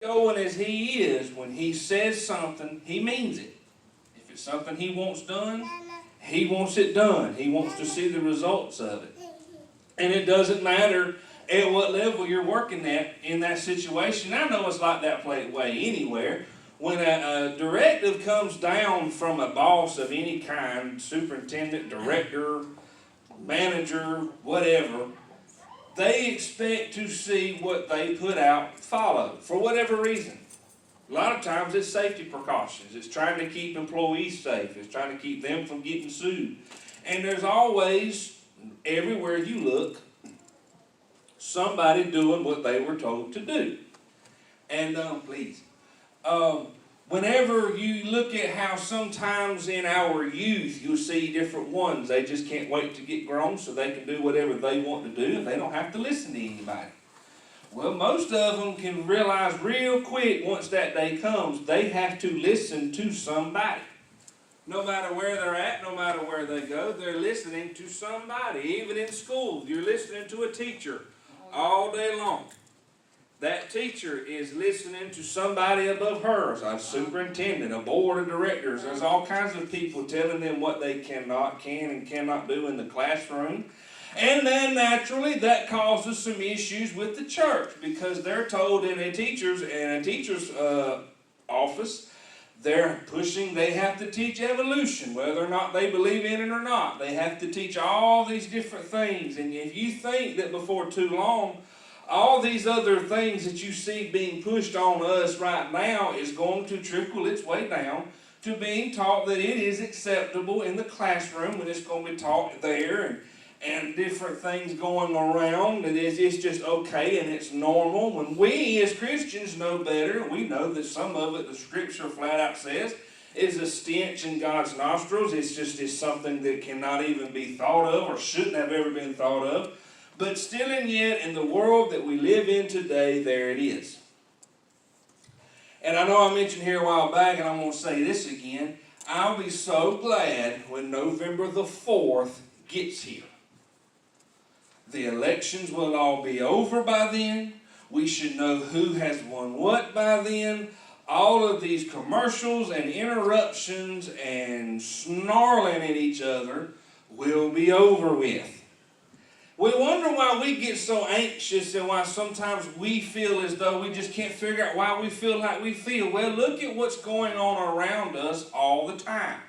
going as he is, when he says something, he means it. If it's something he wants done, he wants it done. He wants to see the results of it. And it doesn't matter at what level you're working at in that situation. I know it's like that way anywhere. When a directive comes down from a boss of any kind, superintendent, director, manager, whatever, they expect to see what they put out followed for whatever reason. A lot of times it's safety precautions. It's trying to keep employees safe. It's trying to keep them from getting sued. And there's always, everywhere you look, somebody doing what they were told to do. And whenever you look at how sometimes in our youth you'll see different ones, they just can't wait to get grown so they can do whatever they want to do and they don't have to listen to anybody. Well, most of them can realize real quick once that day comes, they have to listen to somebody. No matter where they're at, no matter where they go, they're listening to somebody. Even in school, you're listening to a teacher all day long. That teacher is listening to somebody above her, a superintendent, a board of directors. There's all kinds of people telling them what they can and cannot do in the classroom. And then naturally that causes some issues with the church because they're told in a teacher's office, they have to teach evolution, whether or not they believe in it or not. They have to teach all these different things. And if you think that before too long, all these other things that you see being pushed on us right now is going to trickle its way down to being taught that it is acceptable in the classroom when it's going to be taught there and different things going around, and it's just okay and it's normal. When we as Christians know better, we know that some of it, the scripture flat out says, is a stench in God's nostrils. It's something that cannot even be thought of or shouldn't have ever been thought of. But still and yet, in the world that we live in today, there it is. And I know I mentioned here a while back, and I'm going to say this again, I'll be so glad when November the 4th gets here. The elections will all be over by then. We should know who has won what by then. All of these commercials and interruptions and snarling at each other will be over with. We wonder why we get so anxious and why sometimes we feel as though we just can't figure out why we feel like we feel. Well, look at what's going on around us all the time.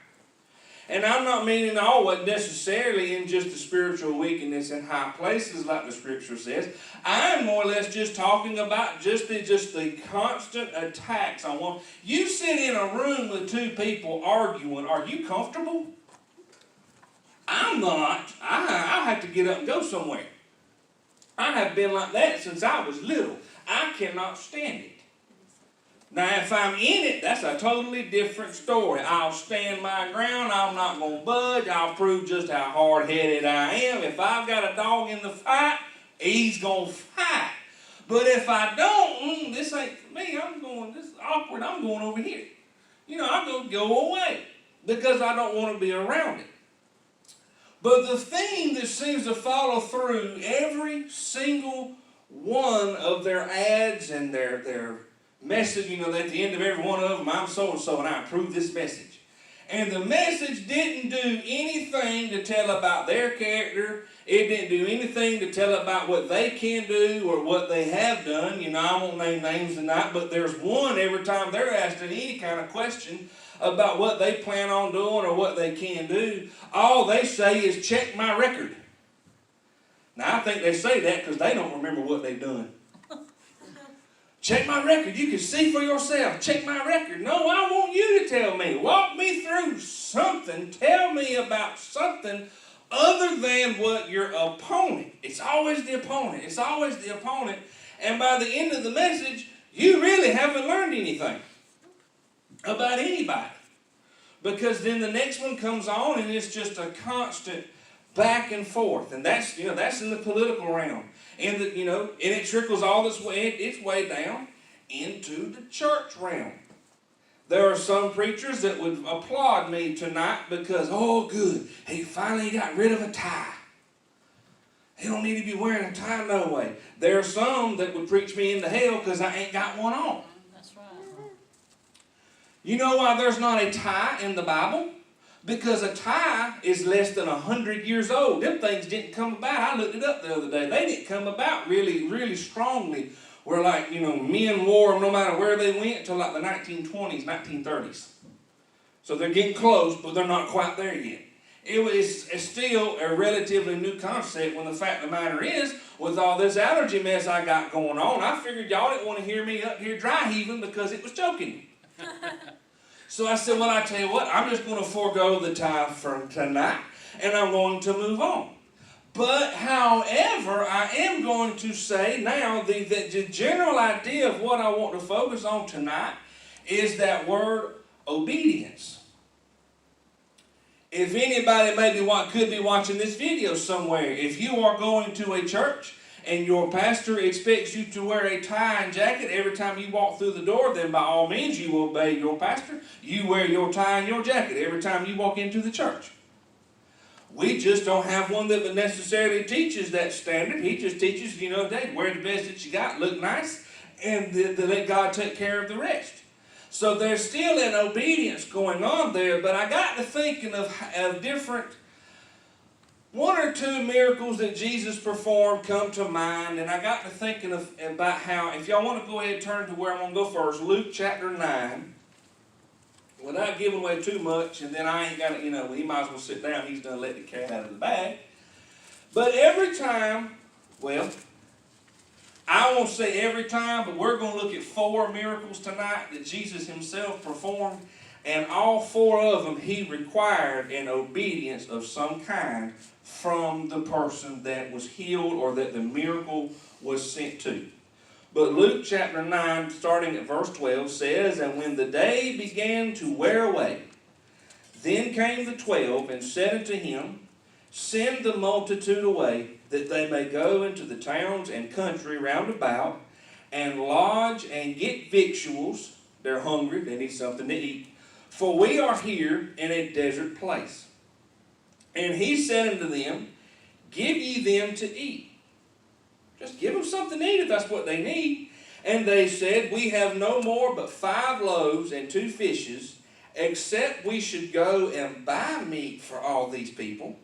And I'm not meaning always necessarily in just the spiritual wickedness in high places like the scripture says. I'm more or less just talking about just the constant attacks on one. You sit in a room with two people arguing, are you comfortable? I'm not. I have to get up and go somewhere. I have been like that since I was little. I cannot stand it. Now, if I'm in it, that's a totally different story. I'll stand my ground. I'm not going to budge. I'll prove just how hard-headed I am. If I've got a dog in the fight, he's going to fight. But if I don't, this ain't for me. This is awkward. I'm going over here. I'm going to go away because I don't want to be around it. But the theme that seems to follow through every single one of their ads and their message, at the end of every one of them, I'm so-and-so and I approve this message. And the message didn't do anything to tell about their character. It didn't do anything to tell about what they can do or what they have done. I won't name names tonight, but there's one every time they're asked any kind of question about what they plan on doing or what they can do. All they say is, check my record. Now, I think they say that because they don't remember what they've done. Check my record. You can see for yourself. Check my record. No, I want you to tell me. Walk me through something. Tell me about something other than what your opponent. It's always the opponent. It's always the opponent. And by the end of the message, you really haven't learned anything about anybody. Because then the next one comes on and it's just a constant back and forth. And that's in the political realm. And it trickles all its way down into the church realm. There are some preachers that would applaud me tonight because, oh good, he finally got rid of a tie. He don't need to be wearing a tie no way. There are some that would preach me into hell because I ain't got one on. You know why there's not a tie in the Bible? Because a tie is less than 100 years old. Them things didn't come about. I looked it up the other day. They didn't come about really, really strongly. Where like, men wore them no matter where they went until like the 1920s, 1930s. So they're getting close, but they're not quite there yet. It's still a relatively new concept when the fact of the matter is, with all this allergy mess I got going on, I figured y'all didn't want to hear me up here dry heaving because it was choking me. So I said, well, I tell you what, I'm just going to forego the tie for tonight, and I'm going to move on. But, however, I am going to say now the general idea of what I want to focus on tonight is that word obedience. If anybody could be watching this video somewhere, if you are going to a church and your pastor expects you to wear a tie and jacket every time you walk through the door, then by all means you obey your pastor. You wear your tie and your jacket every time you walk into the church. We just don't have one that necessarily teaches that standard. He just teaches, hey, wear the best that you got, look nice, and let God take care of the rest. So there's still an obedience going on there, but I got to thinking of different, one or two miracles that Jesus performed come to mind, and I got to thinking about how, if y'all want to go ahead and turn to where I'm going to go first, Luke chapter 9, without giving away too much, and then I ain't got to, he might as well sit down, he's done let the cat out of the bag. But every time, I won't say every time, but we're going to look at 4 miracles tonight that Jesus himself performed. And all 4 of them, he required an obedience of some kind from the person that was healed or that the miracle was sent to. But Luke chapter 9, starting at verse 12, says, and when the day began to wear away, then came the 12 and said unto him, send the multitude away, that they may go into the towns and country round about, and lodge and get victuals. They're hungry, they need something to eat. For we are here in a desert place. And he said unto them, give ye them to eat. Just give them something to eat if that's what they need. And they said, we have no more but 5 loaves and 2 fishes, except we should go and buy meat for all these people.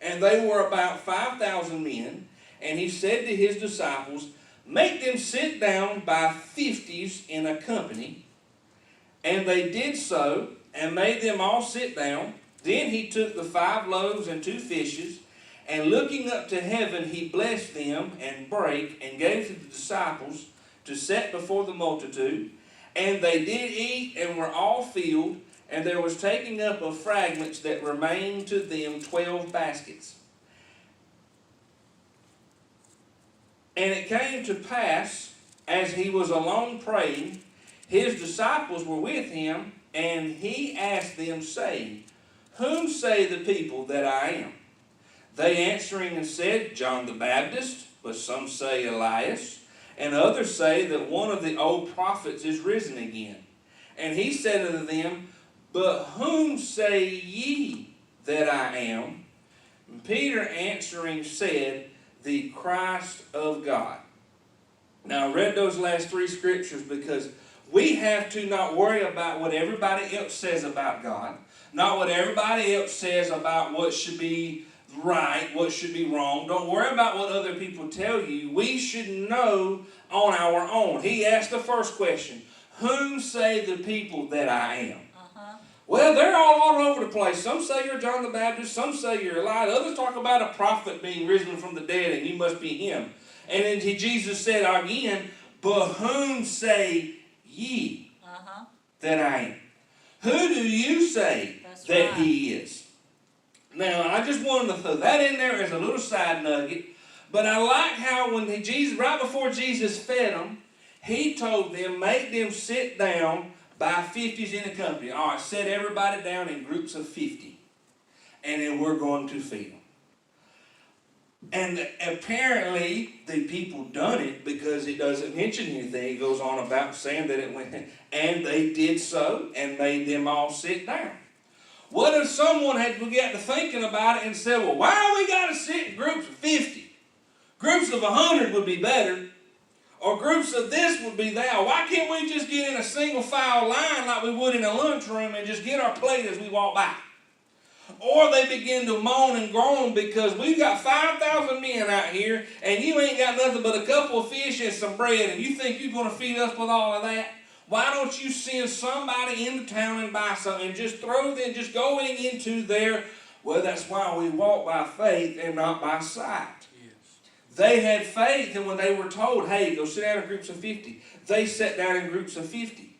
And they were about 5,000 men. And he said to his disciples, make them sit down by 50s in a company. And they did so, and made them all sit down. Then he took the 5 loaves and 2 fishes, and looking up to heaven, he blessed them, and brake, and gave to the disciples to set before the multitude. And they did eat, and were all filled. And there was taking up of fragments that remained to them 12 baskets. And it came to pass, as he was alone praying, his disciples were with him, and he asked them, saying, whom say the people that I am? They answering and said, John the Baptist, but some say Elias, and others say that one of the old prophets is risen again. And he said unto them, but whom say ye that I am? And Peter answering said, the Christ of God. Now I read those last 3 scriptures because we have to not worry about what everybody else says about God, not what everybody else says about what should be right, what should be wrong. Don't worry about what other people tell you. We should know on our own. He asked the first question, whom say the people that I am? Well, they're all over the place. Some say you're John the Baptist. Some say you're Elijah. Others talk about a prophet being risen from the dead, and you must be him. And then Jesus said again, but whom say ye that I am? Who do you say that he is? Now, I just wanted to throw that in there as a little side nugget. But I like how when right before Jesus fed them, he told them, make them sit down by 50s in a company. All right, set everybody down in groups of 50. And then we're going to feed them. And apparently the people done it because it doesn't mention anything. It goes on about saying that it went, and they did so and made them all sit down. What if someone had got to thinking about it and said, well, why we got to sit in groups of 50? Groups of 100 would be better. Or groups of this would be that. Why can't we just get in a single file line like we would in a lunchroom and just get our plate as we walk by? Or they begin to moan and groan because we've got 5,000 men out here and you ain't got nothing but a couple of fish and some bread, and you think you're going to feed us with all of that? Why don't you send somebody into town and buy something and just throw them, just going into their, well, that's why we walk by faith and not by sight. They had faith, and when they were told, hey, go sit down in groups of 50, they sat down in groups of 50.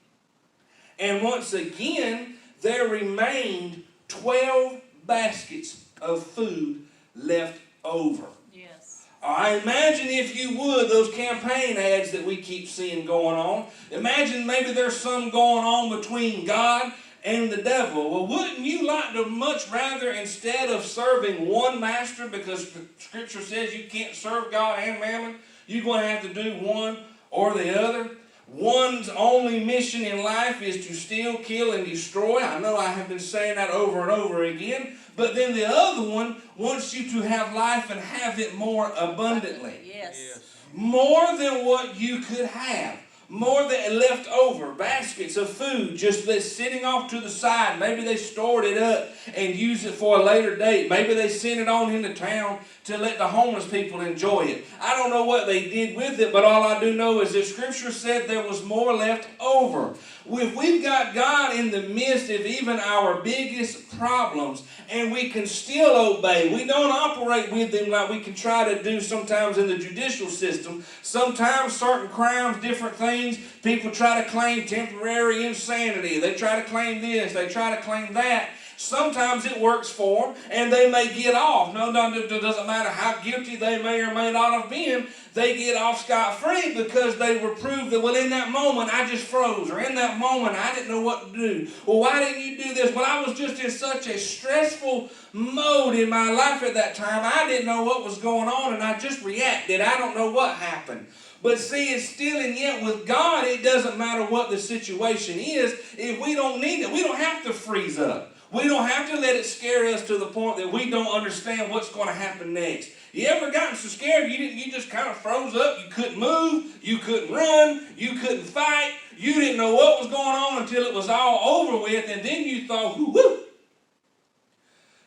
And once again, there remained 12 baskets of food left over. Yes. I imagine, if you would, those campaign ads that we keep seeing going on. Imagine maybe there's some going on between God and the devil. Well, wouldn't you like to much rather, instead of serving one master, because Scripture says you can't serve God and mammon, you're going to have to do one or the other? One's only mission in life is to steal, kill, and destroy. I know I have been saying that over and over again. But then the other one wants you to have life and have it more abundantly. Yes. More than what you could have. More than left over. Baskets of food just sitting off to the side. Maybe they stored it up and used it for a later date. Maybe they sent it on into town to let the homeless people enjoy it. I don't know what they did with it, but all I do know is that Scripture said there was more left over. If we've got God in the midst of even our biggest problems, and we can still obey, we don't operate with Him like we can try to do sometimes in the judicial system. Sometimes certain crimes, different things, people try to claim temporary insanity. They try to claim this, they try to claim that. Sometimes it works for them, and they may get off. No, it doesn't matter how guilty they may or may not have been. They get off scot-free because they were proved that, well, in that moment I just froze, or in that moment I didn't know what to do. Well, why didn't you do this? Well, I was just in such a stressful mode in my life at that time. I didn't know what was going on, and I just reacted. I don't know what happened. But see, it's still and yet with God, it doesn't matter what the situation is. If we don't need it, we don't have to freeze up. We don't have to let it scare us to the point that we don't understand what's going to happen next. You ever gotten so scared you just kind of froze up? You couldn't move, you couldn't run, you couldn't fight, you didn't know what was going on until it was all over with, and then you thought, whoo.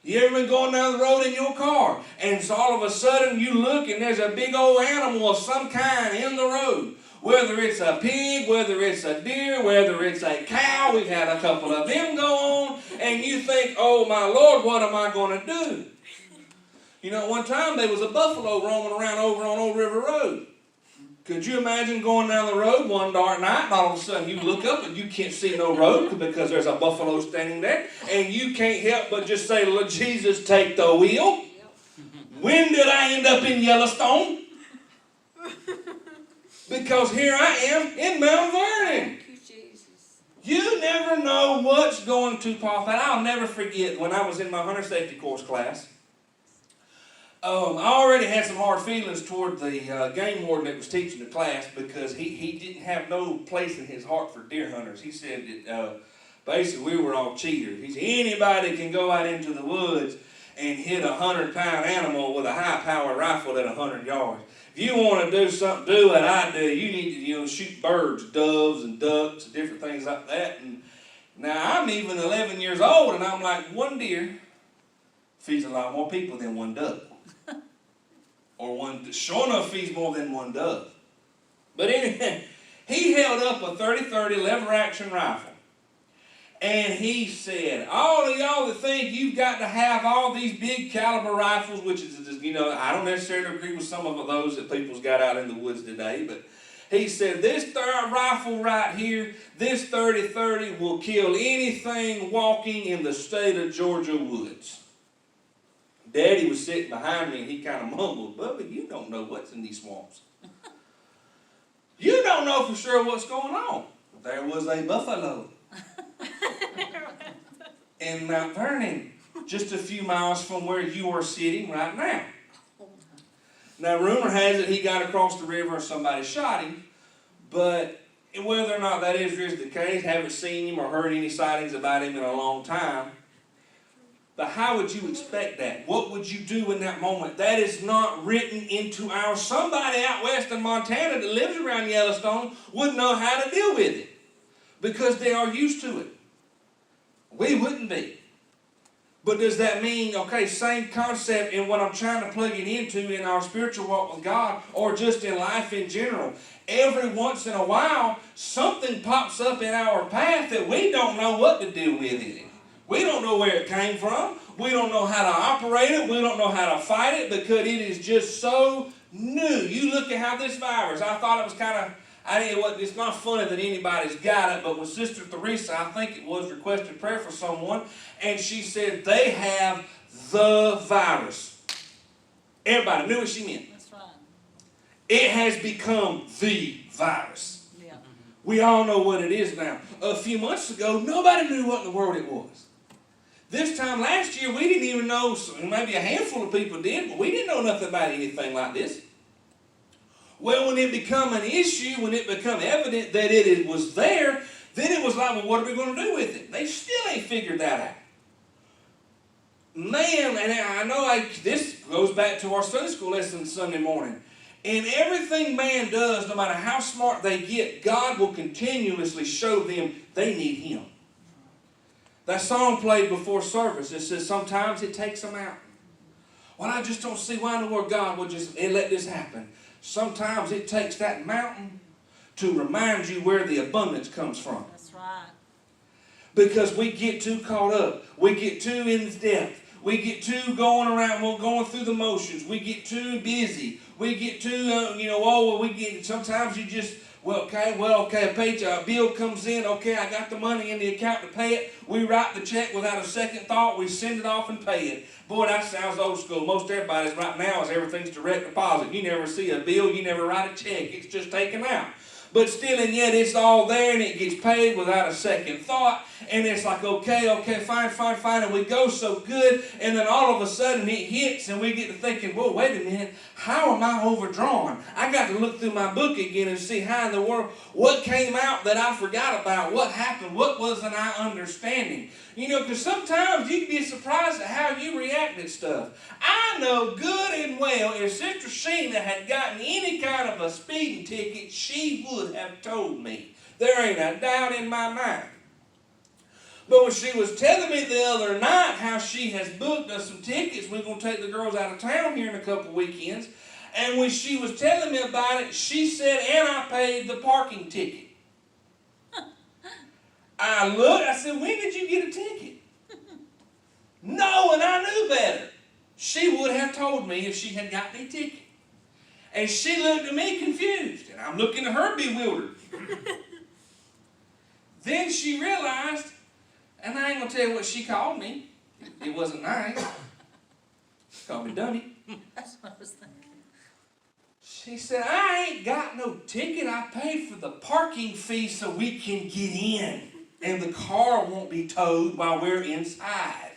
You ever been going down the road in your car, and so all of a sudden you look and there's a big old animal of some kind in the road? Whether it's a pig, whether it's a deer, whether it's a cow, we've had a couple of them go on, and you think, oh my Lord, what am I going to do? You know, one time there was a buffalo roaming around over on Old River Road. Could you imagine going down the road one dark night, and all of a sudden you look up and you can't see no road because there's a buffalo standing there, and you can't help but just say, Lord Jesus, take the wheel. When did I end up in Yellowstone? Because here I am in Mount Vernon. Thank you, Jesus. You never know what's going to pop out. I'll never forget when I was in my hunter safety course class. I already had some hard feelings toward the game warden that was teaching the class because he didn't have no place in his heart for deer hunters. He said that basically we were all cheaters. He said anybody can go out into the woods and hit a 100-pound animal with a high-powered rifle at 100 yards. If you want to do something, do what I do. You need to, shoot birds, doves, and ducks, and different things like that. And now I'm even 11 years old, and I'm like, one deer feeds a lot more people than one duck, or one sure enough feeds more than one dove. But anyway, he held up a 30-30 lever-action rifle. And he said, all of y'all that think you've got to have all these big caliber rifles, which is, I don't necessarily agree with some of those that people's got out in the woods today, but he said, this rifle right here, this 30-30 will kill anything walking in the state of Georgia woods. Daddy was sitting behind me and he kind of mumbled, Bubba, you don't know what's in these swamps. You don't know for sure what's going on. There was a buffalo in Mount Vernon, just a few miles from where you are sitting right now. Now, rumor has it he got across the river and somebody shot him, but whether or not that is the case, haven't seen him or heard any sightings about him in a long time. But how would you expect that? What would you do in that moment? That is not written into our... Somebody out west in Montana that lives around Yellowstone would know how to deal with it because they are used to it. We wouldn't be. But does that mean, okay, same concept in what I'm trying to plug it into in our spiritual walk with God or just in life in general? Every once in a while, something pops up in our path that we don't know what to do with it. We don't know where it came from. We don't know how to operate it. We don't know how to fight it because it is just so new. You look at how this virus, I thought it was kind of, it's not funny that anybody's got it, but when Sister Theresa, I think it was, requested prayer for someone, and she said they have the virus. Everybody knew what she meant. That's right. It has become the virus. Yeah. We all know what it is now. A few months ago, nobody knew what in the world it was. This time last year, we didn't even know, maybe a handful of people did, but we didn't know nothing about anything like this. Well, when it become an issue, when it become evident that it was there, then it was like, well, what are we going to do with it? They still ain't figured that out. Man, and I know this goes back to our Sunday school lesson Sunday morning. In everything man does, no matter how smart they get, God will continuously show them they need Him. That song played before service, it says sometimes it takes a mountain. Well, I just don't see why in the world God would just let this happen. Sometimes it takes that mountain to remind you where the abundance comes from. That's right. Because we get too caught up. We get too in depth. We get too going around, going through the motions. We get too busy. We get too, sometimes you just, a bill comes in, okay, I got the money in the account to pay it. We write the check without a second thought. We send it off and pay it. Boy, that sounds old school. Most everybody's right now is everything's direct deposit. You never see a bill, you never write a check. It's just taken out. But still and yet it's all there and it gets paid without a second thought. And it's like, okay, fine. And we go so good. And then all of a sudden it hits and we get to thinking, well, wait a minute. How am I overdrawn? I got to look through my book again and see how in the world, what came out that I forgot about? What happened? What wasn't I understanding? Because sometimes you can be surprised at how you react to stuff. I know good and well if Sister Sheena had gotten any kind of a speeding ticket, she would have told me. There ain't a doubt in my mind. But when she was telling me the other night how she has booked us some tickets, we're going to take the girls out of town here in a couple weekends, and when she was telling me about it, she said, and I paid the parking ticket. I looked, I said, when did you get a ticket? No, and I knew better. She would have told me if she had gotten a ticket. And she looked at me confused, and I'm looking at her bewildered. Then she realized, and I ain't going to tell you what she called me. It wasn't nice. She called me dummy. That's what I was thinking. She said, I ain't got no ticket. I paid for the parking fee so we can get in. And the car won't be towed while we're inside.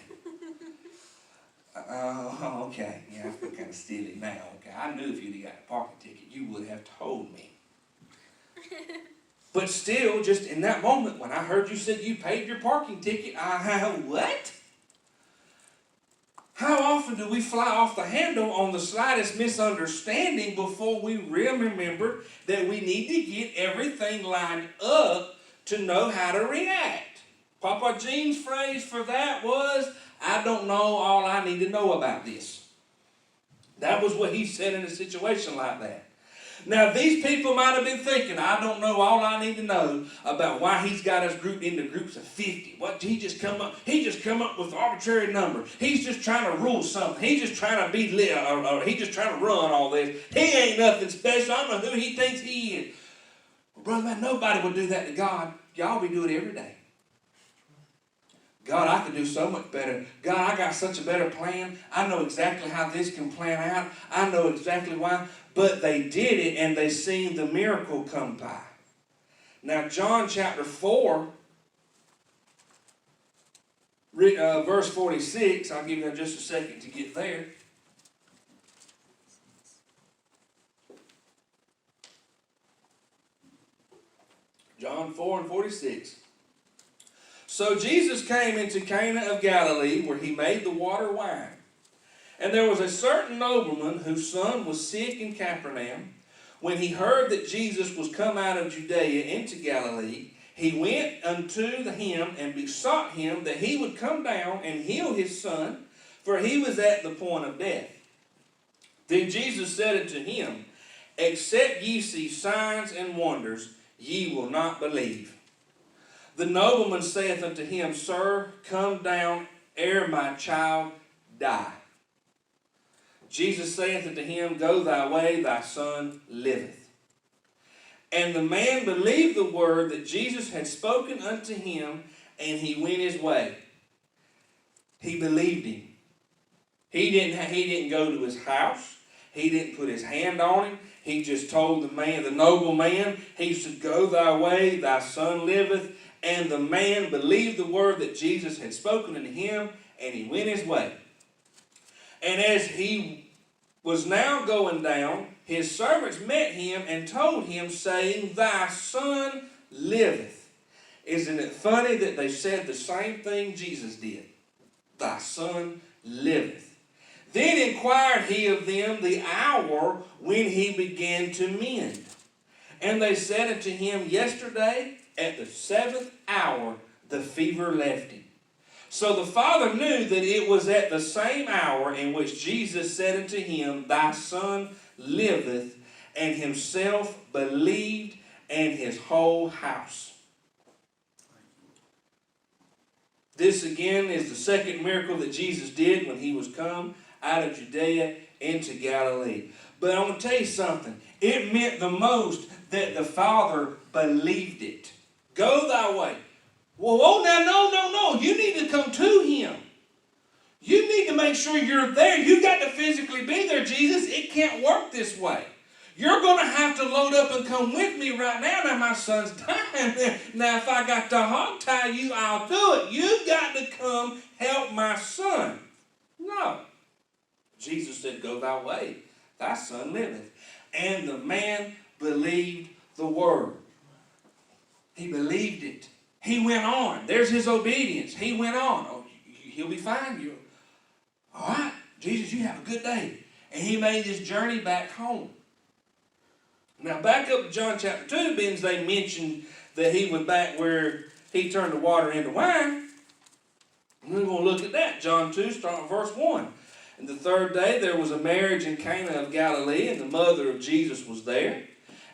Okay. Yeah, I feel kind of silly now. Okay, I knew if you'd have got a parking ticket, you would have told me. But still, just in that moment, when I heard you said you paid your parking ticket, what? How often do we fly off the handle on the slightest misunderstanding before we really remember that we need to get everything lined up to know how to react? Papa Gene's phrase for that was, I don't know all I need to know about this. That was what he said in a situation like that. Now, these people might have been thinking, I don't know all I need to know about why he's got us grouped into groups of 50. What, he just come up with an arbitrary number. He's just trying to rule something. He's just trying to be or he's just trying to run all this. He ain't nothing special. I don't know who he thinks he is. Well, brother, man, nobody would do that to God. Y'all be doing it every day. God, I could do so much better. God, I got such a better plan. I know exactly how this can plan out. I know exactly why. But they did it and they seen the miracle come by. Now, John chapter 4, verse 46. I'll give you just a second to get there. John 4 and 46. So Jesus came into Cana of Galilee, where he made the water wine. And there was a certain nobleman whose son was sick in Capernaum. When he heard that Jesus was come out of Judea into Galilee, he went unto him and besought him that he would come down and heal his son, for he was at the point of death. Then Jesus said unto him, Except ye see signs and wonders, ye will not believe. The nobleman saith unto him, Sir, come down ere my child die. Jesus saith unto him, Go thy way, thy son liveth. And the man believed the word that Jesus had spoken unto him, and he went his way. He believed him. He didn't go to his house. He didn't put his hand on him. He just told the noble man, he said, Go thy way, thy son liveth. And the man believed the word that Jesus had spoken unto him, and he went his way. And as he was now going down, his servants met him and told him, saying, Thy son liveth. Isn't it funny that they said the same thing Jesus did? Thy son liveth. Then inquired he of them the hour when he began to mend. And they said unto him, Yesterday at the 7th hour the fever left him. So the father knew that it was at the same hour in which Jesus said unto him, Thy son liveth, and himself believed, and his whole house. This again is the second miracle that Jesus did when he was come out of Judea into Galilee. But I'm going to tell you something. It meant the most that the Father believed it. Go thy way. Well, no. You need to come to him. You need to make sure you're there. You got to physically be there, Jesus. It can't work this way. You're going to have to load up and come with me right now. Now my son's dying. Now if I got to hog tie you, I'll do it. You've got to come help my son. No. Jesus said, Go thy way. Thy son liveth. And the man believed the word. He believed it. He went on. There's his obedience. He went on. Oh, he'll be fine. You, all right, Jesus, you have a good day. And he made his journey back home. Now back up to John chapter 2, means they mentioned that he was back where he turned the water into wine. And we're going to look at that. John 2, starting verse 1. And the third day there was a marriage in Cana of Galilee, and the mother of Jesus was there.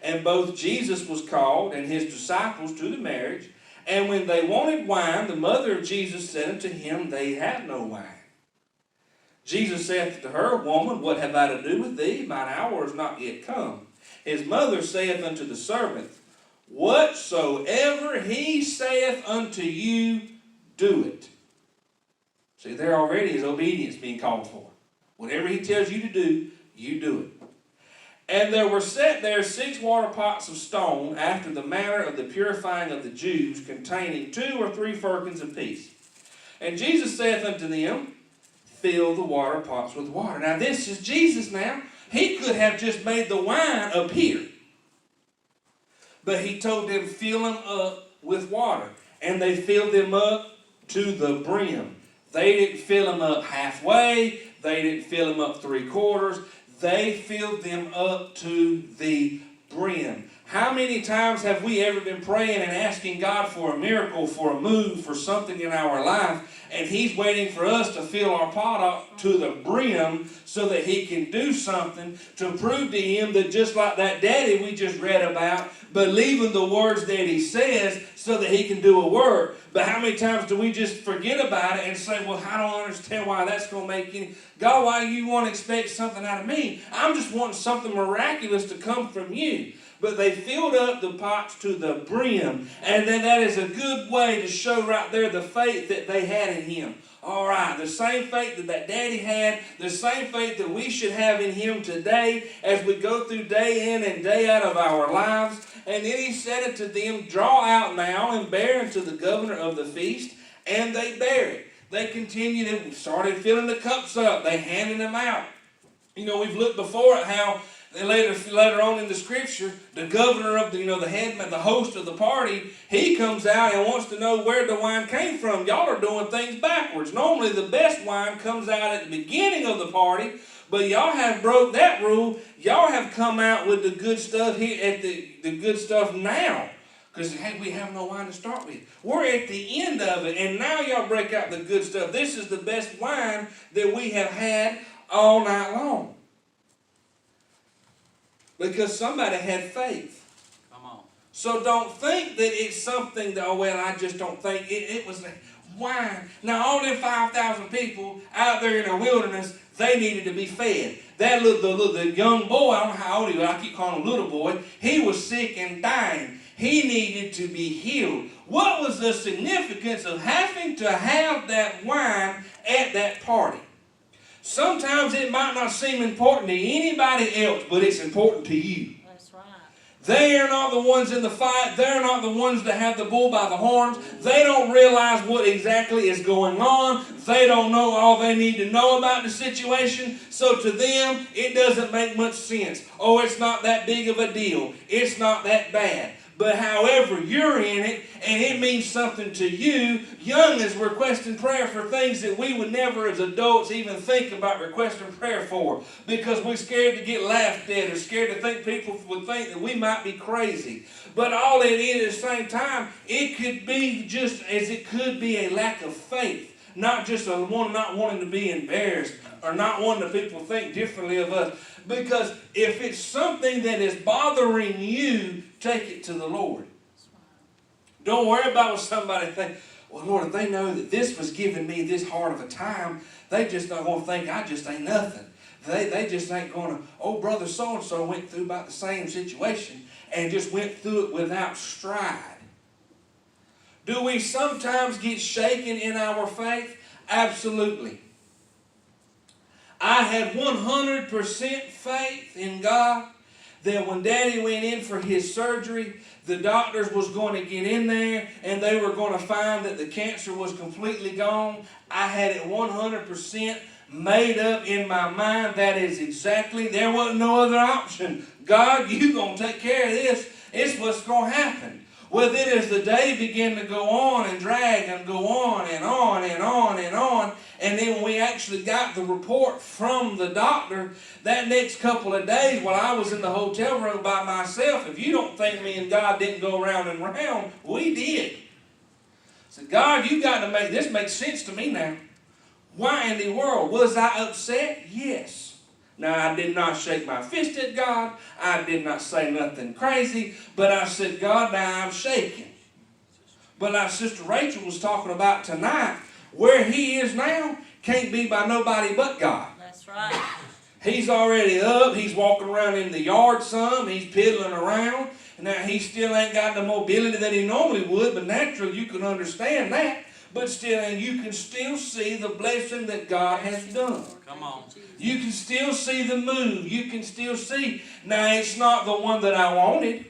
And both Jesus was called and his disciples to the marriage. And when they wanted wine, the mother of Jesus said unto him, They have no wine. Jesus saith to her, Woman, what have I to do with thee? Mine hour is not yet come. His mother saith unto the servant, Whatsoever he saith unto you, do it. See, there already is obedience being called for. Whatever he tells you to do, you do it. And there were set there 6 water pots of stone, after the manner of the purifying of the Jews, containing 2 or 3 firkins apiece. And Jesus saith unto them, Fill the water pots with water. Now this is Jesus now. He could have just made the wine appear. But he told them, Fill them up with water. And they filled them up to the brim. They didn't fill them up halfway. They didn't fill them up 3/4. They filled them up to the brim. How many times have we ever been praying and asking God for a miracle, for a move, for something in our life, and he's waiting for us to fill our pot up to the brim so that he can do something to prove to him that, just like that daddy we just read about, believing the words that he says so that he can do a work. But how many times do we just forget about it and say, well, I don't understand why that's going to make any... God, why you want to expect something out of me? I'm just wanting something miraculous to come from you. But they filled up the pots to the brim. And then that is a good way to show right there the faith that they had in him. All right, the same faith that that daddy had, the same faith that we should have in him today as we go through day in and day out of our lives. And then he said unto them, Draw out now and bear unto the governor of the feast. And they bare it. They continued and started filling the cups up. They handed them out. You know, we've looked before at how Then later on in the scripture, the governor of the headman, the host of the party, he comes out and wants to know where the wine came from. Y'all are doing things backwards. Normally the best wine comes out at the beginning of the party, but y'all have broke that rule. Y'all have come out with the good stuff here at the good stuff now. Because, hey, we have no wine to start with. We're at the end of it, and now y'all break out the good stuff. This is the best wine that we have had all night long. Because somebody had faith. Come on. So don't think that it's something that, I just don't think. It was wine. Now, all them 5,000 people out there in the wilderness, they needed to be fed. That the young boy, I don't know how old he was, I keep calling him little boy, he was sick and dying. He needed to be healed. What was the significance of having to have that wine at that party? Sometimes it might not seem important to anybody else, but it's important to you. That's right. They are not the ones in the fight. They're not the ones that have the bull by the horns. They don't realize what exactly is going on. They don't know all they need to know about the situation. So to them, it doesn't make much sense. Oh, it's not that big of a deal. It's not that bad. But however, you're in it, and it means something to you. Young is requesting prayer for things that we would never as adults even think about requesting prayer for. Because we're scared to get laughed at or scared to think people would think that we might be crazy. But all it is at the same time, it could be just as it could be a lack of faith. Not just not wanting to be embarrassed or not wanting the people to think differently of us. Because if it's something that is bothering you, take it to the Lord. Don't worry about what somebody thinks. Well, Lord, if they know that this was giving me this hard of a time, they just not going to think I just ain't nothing. They just ain't going to, oh, brother so-and-so went through about the same situation and just went through it without stride. Do we sometimes get shaken in our faith? Absolutely. I had 100% faith in God that when Daddy went in for his surgery, the doctors was going to get in there and they were going to find that the cancer was completely gone. I had it 100% made up in my mind. That is exactly, there wasn't no other option. God, you going to take care of this. It's what's going to happen. Well, then as the day began to go on and drag and go on and on and on and on, and then when we actually got the report from the doctor, that next couple of days while I was in the hotel room by myself, if you don't think me and God didn't go round and round, we did. I said, God, you got to make this make sense to me now. Why in the world? Was I upset? Yes. Now, I did not shake my fist at God. I did not say nothing crazy. But I said, God, now I'm shaking. But like Sister Rachel was talking about tonight, where he is now can't be by nobody but God. That's right. He's already up. He's walking around in the yard some. He's piddling around. Now, he still ain't got the mobility that he normally would, but naturally you can understand that. But still, and you can still see the blessing that God has done. Come on. You can still see the move. You can still see. Now, it's not the one that I wanted.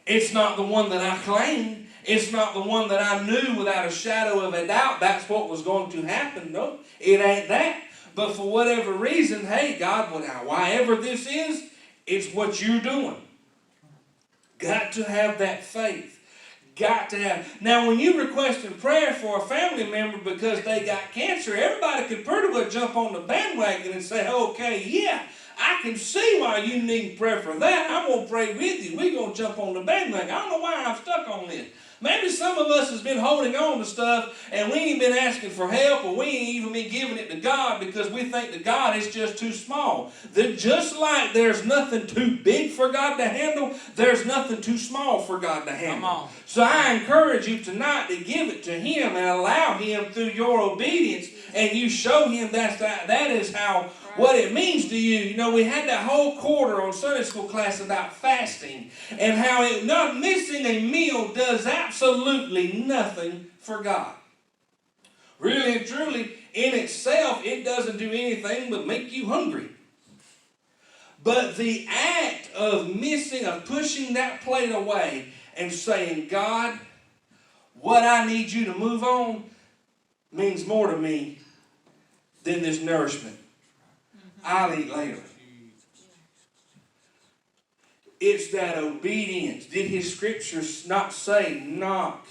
It's not the one that I claimed. It's not the one that I knew without a shadow of a doubt that's what was going to happen. No, it ain't that. But for whatever reason, hey, God, whatever this is, it's what you're doing. Got to have that faith. Got to have. Now, when you requested prayer for a family member because they got cancer, everybody could pretty well jump on the bandwagon and say, okay, yeah, I can see why you need prayer for that. I'm going to pray with you. We're going to jump on the bandwagon. I don't know why I'm stuck on this. Maybe some of us has been holding on to stuff and we ain't been asking for help, or we ain't even been giving it to God because we think that God is just too small. That just like there's nothing too big for God to handle, there's nothing too small for God to handle. Come on. So I encourage you tonight to give it to Him and allow Him through your obedience, and you show Him that is how what it means to you. You know, we had that whole quarter on Sunday school class about fasting and how not missing a meal does absolutely nothing for God. Really and truly, in itself, it doesn't do anything but make you hungry. But the act of pushing that plate away and saying, God, what I need you to move on means more to me than this nourishment. I'll eat later. It's that obedience. Did his scriptures not say, knock,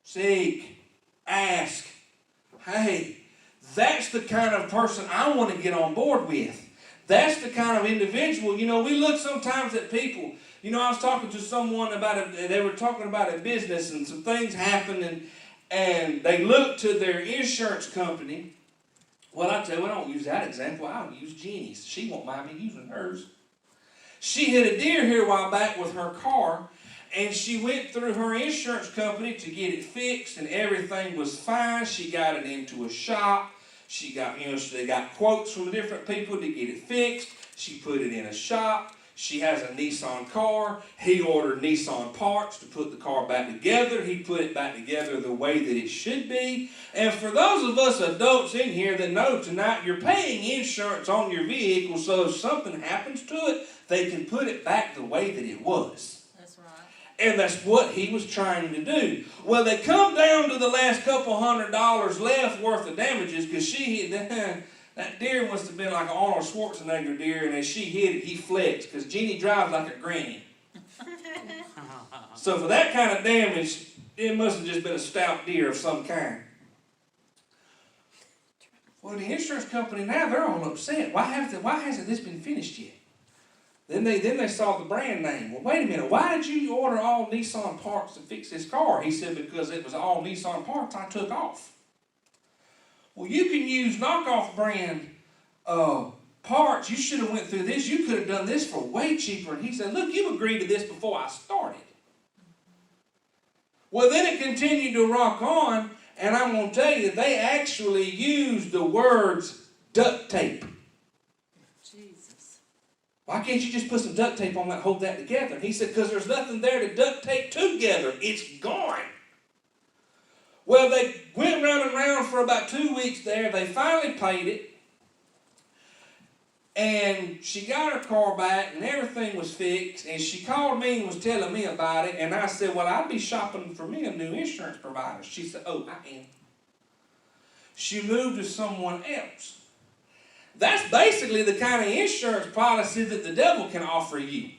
seek, ask? Hey, that's the kind of person I want to get on board with. That's the kind of individual. You know, we look sometimes at people. You know, I was talking to someone about they were talking about a business and some things happened, and they looked to their insurance company. Well, I tell you, I don't use that example. I'll use Jeannie's. She won't mind me using hers. She hit a deer here a while back with her car, and she went through her insurance company to get it fixed, and everything was fine. She got it into a shop. She got, they got quotes from different people to get it fixed. She put it in a shop. She has a Nissan car. He ordered Nissan parts to put the car back together. He put it back together the way that it should be. And for those of us adults in here that know tonight, you're paying insurance on your vehicle, so if something happens to it, they can put it back the way that it was. That's right. And that's what he was trying to do. Well, they come down to the last couple $100 left worth of damages because that deer must have been like an Arnold Schwarzenegger deer, and as she hit it, he flexed because Jeannie drives like a granny. So for that kind of damage, it must have just been a stout deer of some kind. Well, the insurance company now, they're all upset. Why hasn't this been finished yet? Then they saw the brand name. Well, wait a minute. Why did you order all Nissan parts to fix this car? He said, because it was all Nissan parts I took off. Well, you can use knockoff brand parts. You should have went through this. You could have done this for way cheaper. And he said, look, you agreed to this before I started. Well, then it continued to rock on, and I'm going to tell you, they actually used the words duct tape. Jesus. Why can't you just put some duct tape on that, hold that together? And he said, because there's nothing there to duct tape together. It's gone. Well, they went round and round for about 2 weeks there. They finally paid it. And she got her car back and everything was fixed. And she called me and was telling me about it. And I said, well, I'd be shopping for me a new insurance provider. She said, oh, I am. She moved to someone else. That's basically the kind of insurance policy that the devil can offer you.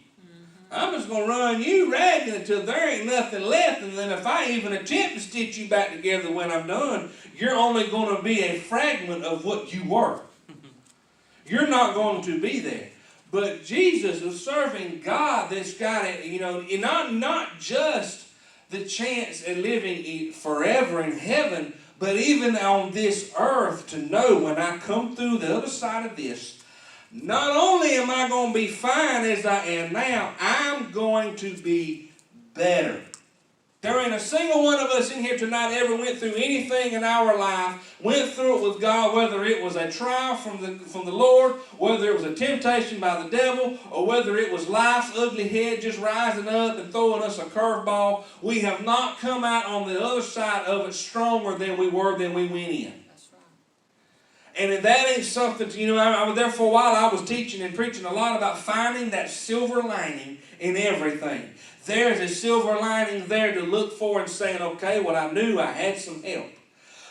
I'm just going to run you ragged until there ain't nothing left, and then if I even attempt to stitch you back together when I'm done, you're only going to be a fragment of what you were. You're not going to be there. But Jesus is serving God that's got it, not just the chance at living forever in heaven, but even on this earth to know when I come through the other side of this, not only am I going to be fine as I am now, I'm going to be better. There ain't a single one of us in here tonight ever went through anything in our life, went through it with God, whether it was a trial from the Lord, whether it was a temptation by the devil, or whether it was life's ugly head just rising up and throwing us a curveball. We have not come out on the other side of it stronger than we were when we went in. And if that ain't something, I was there for a while. I was teaching and preaching a lot about finding that silver lining in everything. There's a silver lining there to look for and saying, okay, well, I knew I had some help.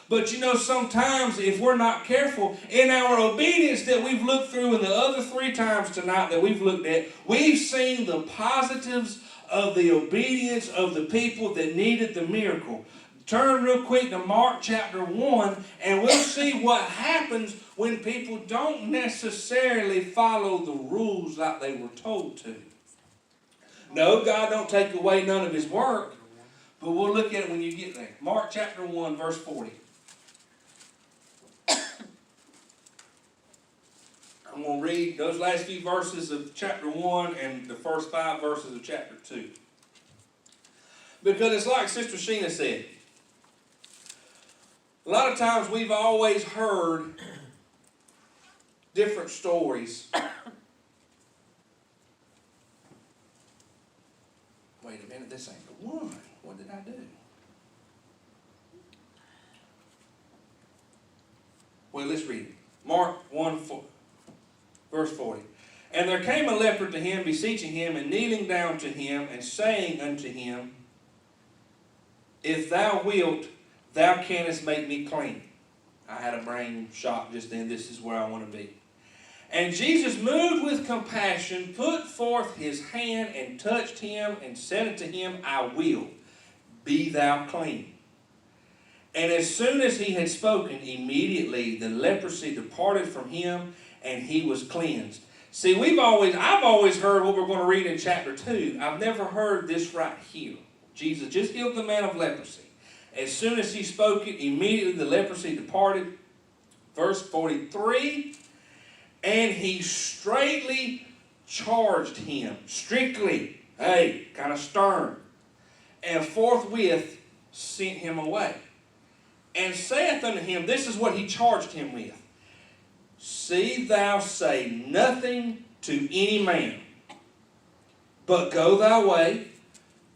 But sometimes if we're not careful, in our obedience that we've looked through in the other 3 times tonight that we've looked at, we've seen the positives of the obedience of the people that needed the miracle. Turn real quick to Mark chapter 1, and we'll see what happens when people don't necessarily follow the rules like they were told to. No, God don't take away none of His work, but we'll look at it when you get there. Mark chapter 1, verse 40. I'm going to read those last few verses of chapter 1 and the first 5 verses of chapter 2. Because it's like Sister Sheena said. A lot of times we've always heard different stories. Wait a minute, this ain't the one. What did I do? Well, let's read it. Mark 1, verse 40. And there came a leper to him, beseeching him, and kneeling down to him, and saying unto him, If thou wilt, thou canst make me clean. I had a brain shock just then. This is where I want to be. And Jesus, moved with compassion, put forth his hand and touched him and said unto him, I will, be thou clean. And as soon as he had spoken, immediately the leprosy departed from him, and he was cleansed. See, I've always heard what we're going to read in chapter 2. I've never heard this right here. Jesus just healed the man of leprosy. As soon as he spoke it, immediately the leprosy departed. Verse 43, and he straightly charged him, strictly, hey, kind of stern, and forthwith sent him away. And saith unto him, this is what he charged him with. See thou say nothing to any man, but go thy way,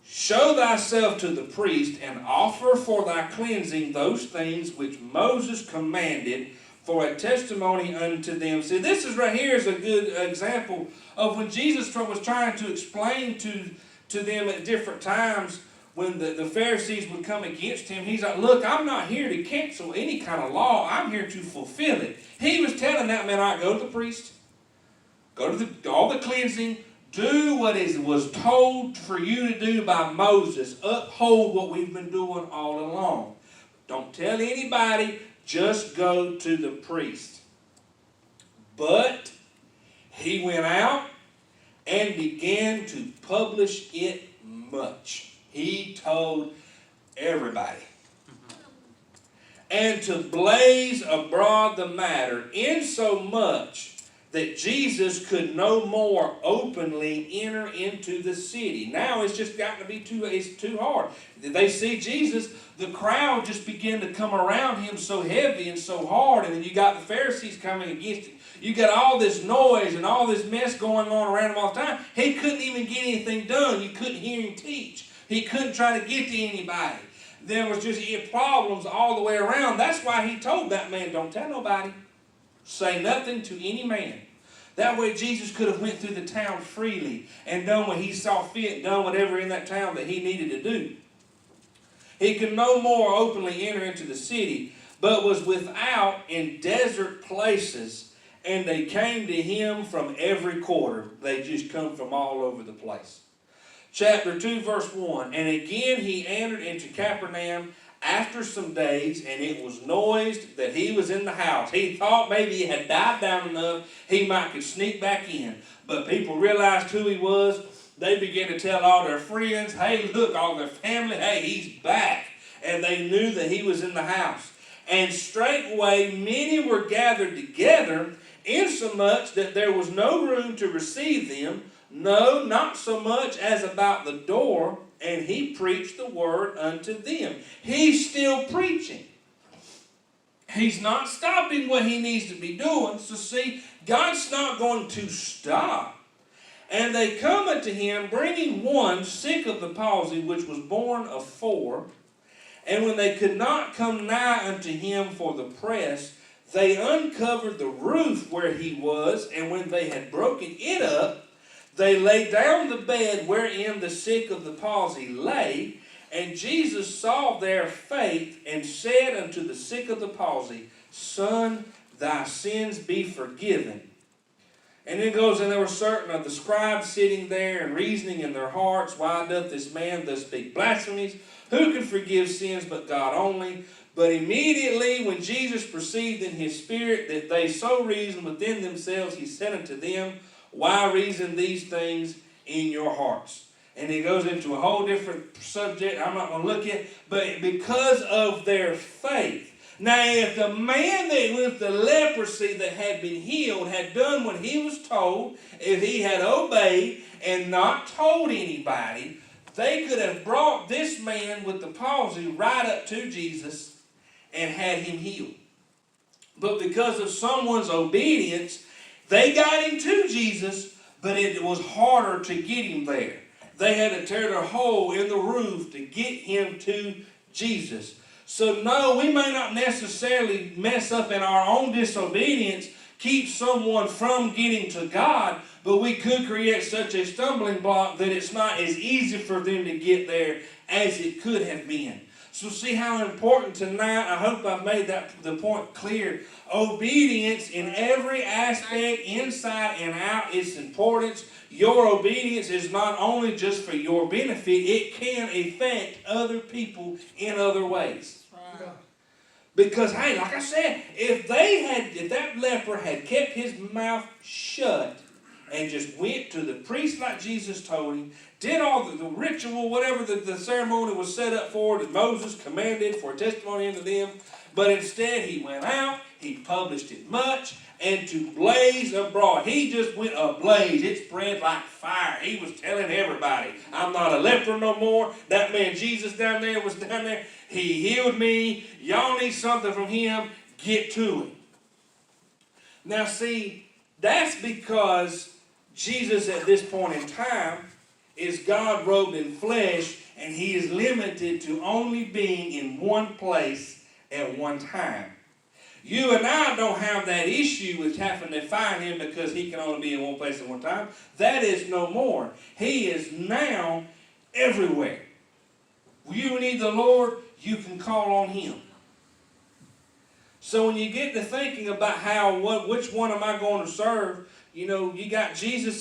show thyself to the priest, and offer for thy cleansing those things which Moses commanded for a testimony unto them. See, this is right here is a good example of when Jesus was trying to explain to them at different times when the Pharisees would come against him. He's like, look, I'm not here to cancel any kind of law. I'm here to fulfill it. He was telling that man, all right, go to the priest, go to all the cleansing, do what was told for you to do by Moses. Uphold what we've been doing all along. Don't tell anybody, just go to the priest. But he went out and began to publish it much. He told everybody. And to blaze abroad the matter, insomuch that Jesus could no more openly enter into the city. Now it's just gotten to be too hard. They see Jesus, the crowd just began to come around him so heavy and so hard, and then you got the Pharisees coming against him. You got all this noise and all this mess going on around him all the time. He couldn't even get anything done. You couldn't hear him teach. He couldn't try to get to anybody. There was just problems all the way around. That's why he told that man, don't tell nobody. Say nothing to any man. That way Jesus could have went through the town freely and done what he saw fit, done whatever in that town that he needed to do. He could no more openly enter into the city, but was without in desert places, and they came to him from every quarter. They just come from all over the place. Chapter 2, verse 1, and again he entered into Capernaum after some days, and it was noised that he was in the house. He thought maybe he had died down enough, he might could sneak back in. But people realized who he was. They began to tell all their friends, hey, look, all their family, hey, he's back. And they knew that he was in the house. And straightway many were gathered together, insomuch that there was no room to receive them, no, not so much as about the door, and he preached the word unto them. He's still preaching. He's not stopping what he needs to be doing. So see, God's not going to stop. And they come unto him, bringing one sick of the palsy, which was born of 4. And when they could not come nigh unto him for the press, they uncovered the roof where he was, and when they had broken it up, they laid down the bed wherein the sick of the palsy lay, and Jesus saw their faith, and said unto the sick of the palsy, Son, thy sins be forgiven. And then goes, and there were certain of the scribes sitting there, and reasoning in their hearts, why doth this man thus speak blasphemies? Who can forgive sins but God only? But immediately when Jesus perceived in his spirit that they so reasoned within themselves, he said unto them, why reason these things in your hearts? And he goes into a whole different subject I'm not going to look at, but because of their faith. Now, if the man that with the leprosy that had been healed had done what he was told, if he had obeyed and not told anybody, they could have brought this man with the palsy right up to Jesus and had him healed. But because of someone's obedience, they got him to Jesus, but it was harder to get him there. They had to tear a hole in the roof to get him to Jesus. So no, we may not necessarily mess up in our own disobedience, keep someone from getting to God, but we could create such a stumbling block that it's not as easy for them to get there as it could have been. So see how important tonight, I hope I've made the point clear. Obedience in every aspect, inside and out, is important. Your obedience is not only just for your benefit, it can affect other people in other ways. Right. Because, hey, like I said, if that leper had kept his mouth shut and just went to the priest like Jesus told him, did all the ritual, whatever the ceremony was set up for, that Moses commanded for testimony unto them, but instead he went out, he published it much, and to blaze abroad. He just went ablaze. It spread like fire. He was telling everybody, I'm not a leper no more. That man Jesus down there was down there. He healed me. Y'all need something from him. Get to him. Now see, that's because Jesus at this point in time is God robed in flesh, and he is limited to only being in one place at one time. You and I don't have that issue with having to find him because he can only be in one place at one time. That is no more. He is now everywhere. You need the Lord, you can call on him. So when you get to thinking about which one am I going to serve, you got Jesus